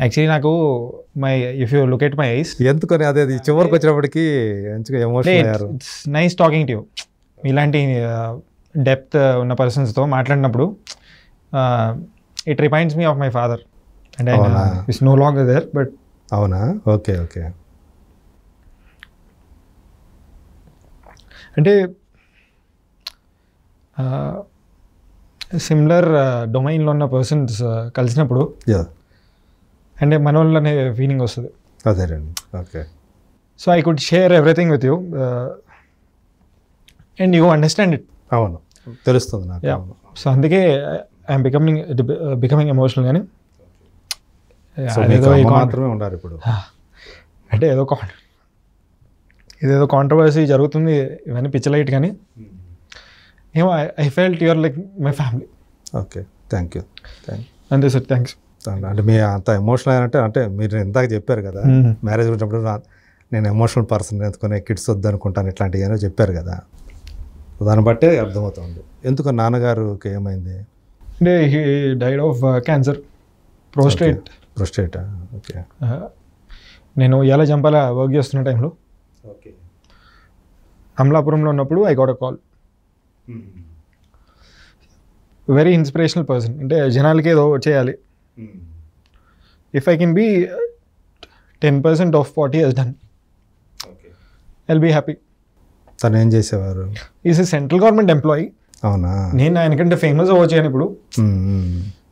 Actually నాకు if you look at my eyes, ఎందుకని అదే చివరికి వచ్చినప్పటికీ మంచిగా ఎమోషనల్ అయ్యారు. It's nice talking to you. ఇలాంటి డెప్త్ ఉన్న పర్సన్స్తో మాట్లాడినప్పుడు it reminds me of my father and it's no longer there. But అవునా, ఓకే ఓకే. అంటే సిమిలర్ డొమైన్లో ఉన్న పర్సన్స్ కలిసినప్పుడు అంటే మన వాళ్ళు అనే ఫీలింగ్ వస్తుంది. అదేనండి, okay. So I could share everything with you and you understand it. అవును, తెలుస్తుంది నాకు. సో అందుకే ఐఎమ్ బికమింగ్ ఎమోషనల్. కానీ మాత్రమే ఉండాలి ఇప్పుడు. అంటే ఇదేదో కాంట్రవర్సీ జరుగుతుంది, ఇవన్నీ పిచ్చలైట్. కానీ ఏమో I felt your like my family. Okay, thank you. అంతే సార్, థ్యాంక్స్. అంటే మీ అంత ఎమోషనల్ అంటే మీరు ఇందాక చెప్పారు కదా, మ్యారేజ్ గురించినప్పుడు నేను ఎమోషనల్ పర్సన్ ఎందుకునే కిడ్స్ వద్దు అనుకుంటాను ఇట్లాంటివి ఏమో చెప్పారు కదా, దాన్ని బట్టే అర్థమవుతుంది. ఎందుకు నాన్నగారికి ఏమైంది? అంటే he died of cancer, prostate. Okay. నేను ఎలా జంపాల వర్క్ చేస్తున్న టైంలో అమలాపురంలో ఉన్నప్పుడు I got a call. Very inspirational person. అంటే జనాలకి ఏదో చేయాలి. If I can be 10% of what he has done, I'll be happy. తను ఏం చేసేవారు? Is a central government employee. అవునా? నేను ఆయనకంటే ఫేమస్ అవ్వచ్చాను ఇప్పుడు,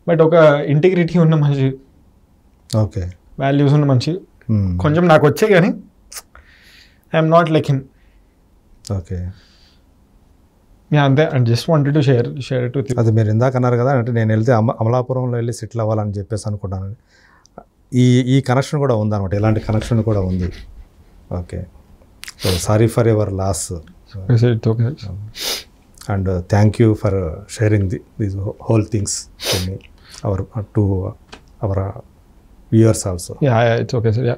బట్ ఒక ఇంటిగ్రిటీ ఉన్న మనిషి, ఓకే, వాల్యూస్ ఉన్న మనిషి. కొంచెం నాకు వచ్చే కానీ I'm not like him. Okay, అంతే. And just wanted to share it with you. అది మీరు ఇందాక అన్నారు కదా, అంటే నేను వెళ్తే అమలాపురంలో వెళ్ళి సెటిల్ అవ్వాలని చెప్పేసి అనుకుంటాను. ఈ కనెక్షన్ కూడా ఉందన్నమాట, ఇలాంటి కనెక్షన్ కూడా ఉంది. Okay, so sorry for your loss and thank you for sharing these whole things to our viewers also. It's okay sir.